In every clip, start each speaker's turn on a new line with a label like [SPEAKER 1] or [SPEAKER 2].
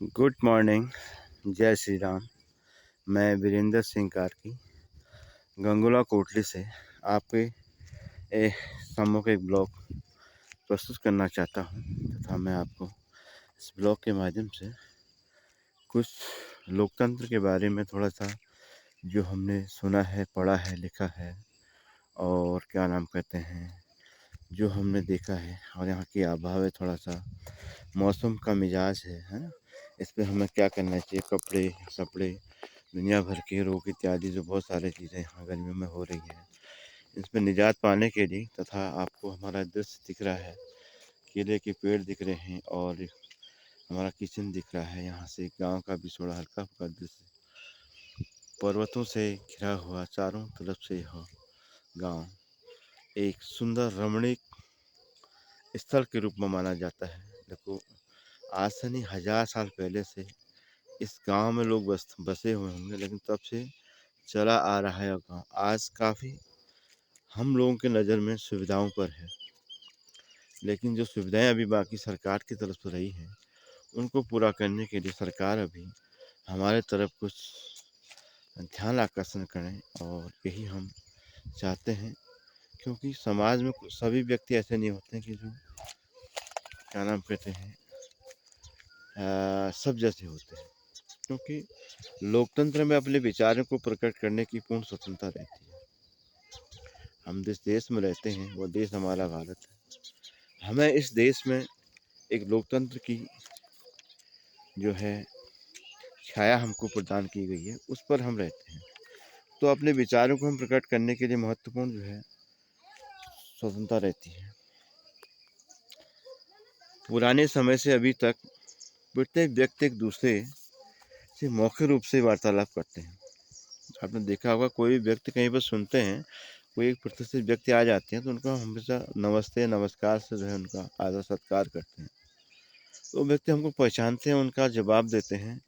[SPEAKER 1] Good morning. जय श्री राम। मैं वीरेंद्र सिंह कार्की गंगोला कोटली से आपके सम्मुख एक ब्लॉग प्रस्तुत करना चाहता हूं तथा मैं आपको इस ब्लॉग के माध्यम से कुछ लोकतंत्र के बारे में थोड़ा सा जो हमने सुना है, पढ़ा है, लिखा है और क्या नाम कहते हैं जो हमने देखा है और यहाँ की आबहवा थोड़ा सा मौसम का मिजाज है ना। इस पे हमें क्या करना चाहिए, कपड़े सपड़े दुनिया भर के रोग इत्यादि जो बहुत सारी चीज़ें यहाँ गर्मियों में हो रही हैं, इसमें निजात पाने के लिए तथा आपको हमारा दृश्य दिख रहा है, केले के पेड़ दिख रहे हैं और हमारा किचन दिख रहा है। यहाँ से गांव का भी थोड़ा हल्का फुल्का दृश्य, पर्वतों से घिरा हुआ चारों तरफ से यह गांव एक सुंदर रमणीक स्थल के रूप में माना जाता है। देखो, आज से नहीं 1000 साल पहले से इस गांव में लोग बसे हुए होंगे, लेकिन तब से चला आ रहा है गांव आज काफ़ी हम लोगों के नज़र में सुविधाओं पर है, लेकिन जो सुविधाएं अभी बाकी सरकार की तरफ से रही हैं उनको पूरा करने के लिए सरकार अभी हमारे तरफ कुछ ध्यान आकर्षण करें और यही हम चाहते हैं। क्योंकि समाज में सभी व्यक्ति ऐसे नहीं होते हैं कि जो क्या नाम कहते हैं सब जैसे होते हैं। क्योंकि लोकतंत्र में अपने विचारों को प्रकट करने की पूर्ण स्वतंत्रता रहती है। हम जिस देश में रहते हैं वो देश हमारा भारत है। हमें इस देश में एक लोकतंत्र की जो है छाया हमको प्रदान की गई है, उस पर हम रहते हैं। तो अपने विचारों को हम प्रकट करने के लिए महत्वपूर्ण जो है स्वतंत्रता रहती है। पुराने समय से अभी तक प्रत्येक व्यक्ति एक दूसरे से मौखिक रूप से वार्तालाप करते हैं। आपने देखा होगा, कोई भी व्यक्ति कहीं पर सुनते हैं, कोई एक प्रतिष्ठित व्यक्ति आ जाते हैं तो उनका हमेशा नमस्ते नमस्कार से जो है उनका आदर सत्कार करते हैं। तो व्यक्ति हमको पहचानते हैं, उनका जवाब देते हैं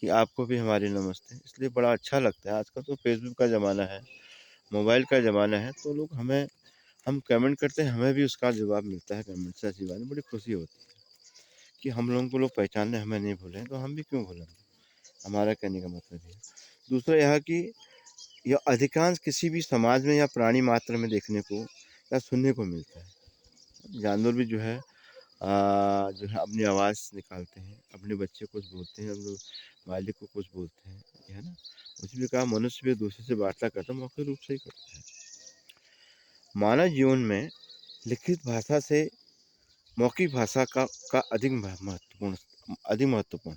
[SPEAKER 1] कि आपको भी हमारे नमस्ते। इसलिए बड़ा अच्छा लगता है। आजकल तो फेसबुक का ज़माना है, मोबाइल का ज़माना है, तो लोग हम कमेंट करते हैं, हमें भी उसका जवाब मिलता है कमेंट से। ऐसी बात है, बड़ी खुशी होती है कि हम लोगों को लोग पहचानने हमें नहीं भूलें, तो हम भी क्यों भूलेंगे। हमारा कहने का मतलब है। दूसरा यह कि यह अधिकांश किसी भी समाज में या प्राणी मात्र में देखने को या सुनने को मिलता है। जानवर भी जो है अपनी आवाज़ निकालते हैं, अपने बच्चे को कुछ बोलते हैं, अपने मालिक को कुछ बोलते हैं, है ना। उसी प्रकार मनुष्य भी दूसरे से वार्ता करता है, मौखिक रूप से ही करता है। मानव जीवन में लिखित भाषा से मौखिक भाषा का अधिक महत्वपूर्ण है।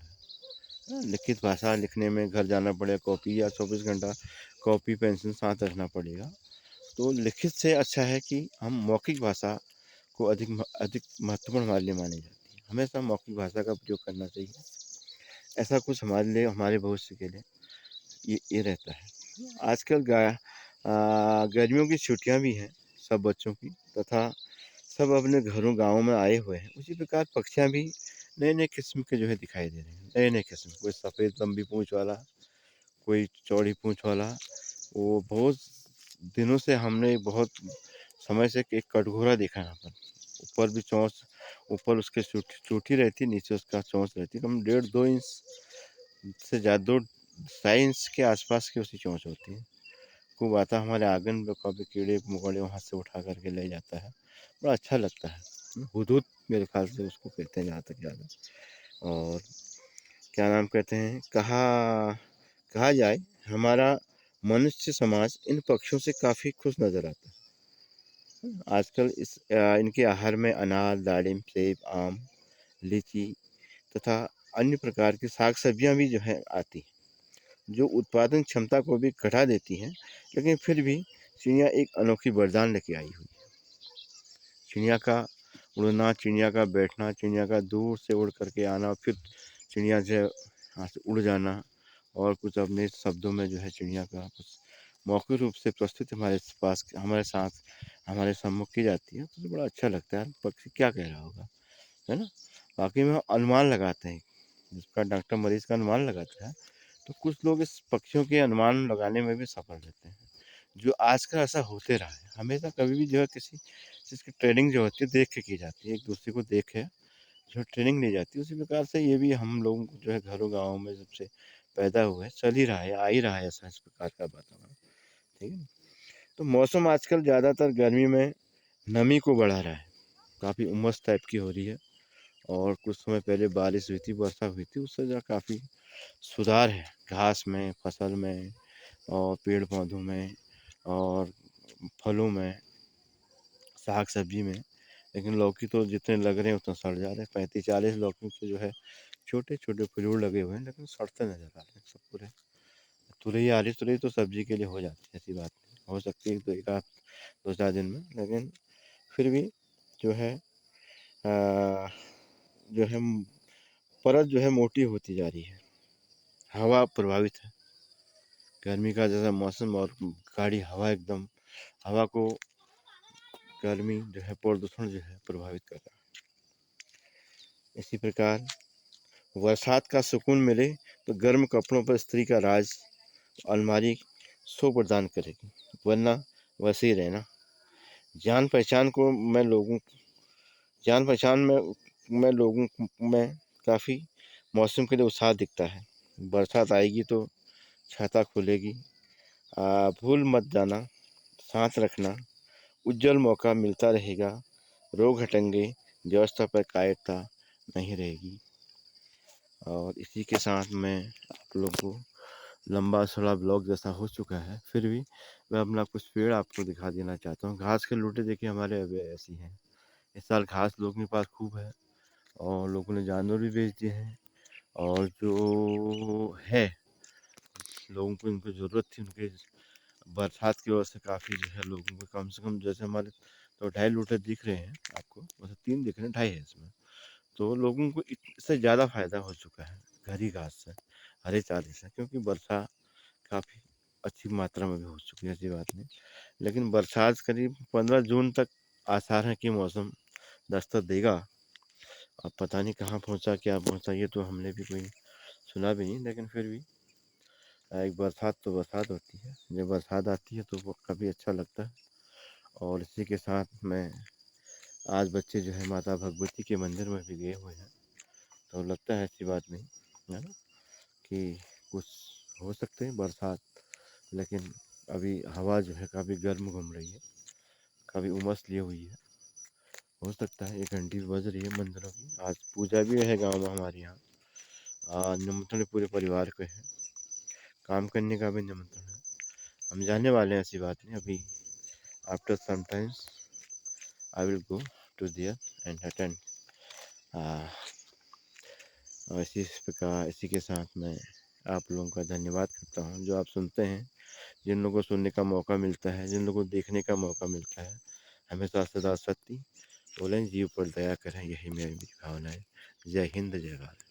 [SPEAKER 1] लिखित भाषा लिखने में घर जाना पड़ेगा, कॉपी या 24 घंटा कॉपी पेंसिल साथ रखना पड़ेगा। तो लिखित से अच्छा है कि हम मौखिक भाषा को अधिक महत्वपूर्ण हमारे लिए मानी जाती है। हमेशा मौखिक भाषा का प्रयोग करना चाहिए। ऐसा कुछ हमारे लिए, हमारे भविष्य के लिए ये रहता है। आजकल गर्मियों की छुट्टियां भी हैं सब बच्चों की, तथा सब अपने घरों गाँवों में आए हुए हैं। उसी प्रकार पक्षियाँ भी नए नए किस्म के जो है दिखाई दे रहे हैं, नए नए किस्म। कोई सफ़ेद लंबी पूँछ वाला, कोई चौड़ी पूँछ वाला। वो बहुत दिनों से हमने बहुत समय से एक कटघोरा देखा है यहाँ पर। ऊपर भी चोंच, ऊपर उसके चोटी रहती है, नीचे उसका चोंच रहती है। कम 1.5-2 इंच से ज़्यादा, 2-2.5 इंच के आसपास की उसकी चोंच होती है। खूब आता है हमारे आंगन में, कभी कीड़े मकोड़े वहाँ से उठा करके ले जाता है। बड़ा अच्छा लगता है। हुदहुद मेरे ख्याल से उसको कहते हैं जहाँ तक याद है। और क्या नाम कहते हैं, कहा जाए, हमारा मनुष्य समाज इन पक्षियों से काफ़ी खुश नज़र आता है। आजकल इनके आहार में अनार, दालिम, सेब, आम, लीची तथा अन्य प्रकार की साग सब्जियां भी जो है आती हैं, जो उत्पादन क्षमता को भी घटा देती हैं। लेकिन फिर भी चिड़िया एक अनोखी वरदान लेके आई हुई है। चिड़िया का उड़ना, चिड़िया का बैठना, चिड़िया का दूर से उड़ करके आना, फिर चिड़िया से यहाँ से उड़ जाना, और कुछ अपने शब्दों में जो है चिड़िया का कुछ मौखिक रूप से प्रस्तुत हमारे पास, हमारे साथ, हमारे सम्मुख की जाती है। तो बड़ा अच्छा लगता है, पक्षी क्या कह रहा होगा, है ना। बाकी में हम अनुमान लगाते हैं, जिसका डॉक्टर मरीज़ का अनुमान लगाता है, तो कुछ लोग इस पक्षियों के अनुमान लगाने में भी सफल रहते हैं। जो आजकल ऐसा होते रहा है, हमेशा कभी भी जो है किसी चीज़ की ट्रेनिंग जो होती है देख के की जाती है। एक दूसरे को देख के जो ट्रेनिंग ली जाती है, उसी प्रकार से ये भी हम लोग जो है घरों गाँव में जब से पैदा हुए, चल ही रहा है, आ ही रहा है ऐसा इस प्रकार का वातावरण, ठीक है। तो मौसम आजकल ज़्यादातर गर्मी में नमी को बढ़ा रहा है, काफ़ी उमस टाइप की हो रही है। और कुछ समय पहले बारिश हुई थी, वर्षा हुई थी, उससे जो काफ़ी सुधार है घास में, फसल में और पेड़ पौधों में और फलों में, साग सब्जी में। लेकिन लौकी तो जितने लग रहे हैं उतना सड़ जा रहे हैं, 35-40 लौकी के जो है छोटे छोटे फ्लूर लगे हुए हैं, लेकिन सड़ते नजर आ रहे हैं सब पूरे। तुरई आ रही, तुरई तो सब्जी के लिए हो जाती है, ऐसी बात नहीं, हो सकती है तो एक आध 2-4 दिन में, लेकिन फिर भी जो है आ, जो है परत जो है मोटी होती जा रही है। हवा प्रभावित है, गर्मी का जैसा मौसम और गाढ़ी हवा, एकदम हवा को गर्मी जो है प्रदूषण जो है प्रभावित कर रहा है। इसी प्रकार बरसात का सुकून मिले तो गर्म कपड़ों पर स्त्री का राज अलमारी सो प्रदान करेगी, वरना वैसे ही रहना। जान पहचान को मैं लोगों जान पहचान में लोगों में काफ़ी मौसम के लिए उत्साह दिखता है। बरसात आएगी तो छाता खुलेगी, भूल मत जाना, साथ रखना, उज्जवल मौका मिलता रहेगा, रोग हटेंगे, व्यवस्था पर कायरता नहीं रहेगी। और इसी के साथ मैं आप लोग को लंबा थोड़ा ब्लॉग जैसा हो चुका है, फिर भी मैं अपना कुछ पेड़ आपको दिखा देना चाहता हूँ। घास के लूटे देखिए हमारे अब ऐसी हैं, इस साल घास लोगों के पास खूब है और लोगों ने जानवर भी बेच दिए हैं। और जो है लोगों को इनको ज़रूरत थी, उनके बरसात की वजह से काफ़ी जो है लोगों को कम से कम, जैसे हमारे तो 2.5 लूटे दिख रहे हैं आपको, वैसे 3 दिख रहे हैं, 2.5 है इसमें। तो लोगों को इससे ज़्यादा फ़ायदा हो चुका है हरी घास से, हरे चारे से, क्योंकि वर्षा काफ़ी अच्छी मात्रा में भी हो चुकी है, ऐसी बात नहीं। लेकिन बरसात करीब 15 जून तक आसार है कि मौसम दस्तक देगा। अब पता नहीं कहाँ पहुँचा, क्या पहुँचा, ये तो हमने भी कोई सुना भी नहीं, लेकिन फिर भी एक बरसात तो बरसात होती है, जब बरसात आती है तो वो काफ़ी अच्छा लगता है। और इसी के साथ में आज बच्चे जो है माता भगवती के मंदिर में भी गए हुए हैं, तो लगता है ऐसी बात नहीं है ना कि कुछ हो सकते हैं बरसात। लेकिन अभी हवा जो है काफ़ी गर्म घूम रही है, काफ़ी उमस लिए हुई है। हो सकता है 1 घंटी भी बज रही है मंदिरों की, आज पूजा भी है गांव में हमारे यहाँ। निमंत्रण पूरे परिवार को है, काम करने का भी निमंत्रण है, हम जाने वाले हैं, ऐसी बात नहीं। अभी after some times I will go to there and attend. और इसी प्रकार इसी के साथ मैं आप लोगों का धन्यवाद करता हूँ जो आप सुनते हैं, जिन लोगों को सुनने का मौका मिलता है, जिन लोगों को देखने का मौका मिलता है। हमेशा सदा सत्य बोलें, जीव पर दया करें, यही मेरी भावना है। जय हिंद, जय भारत।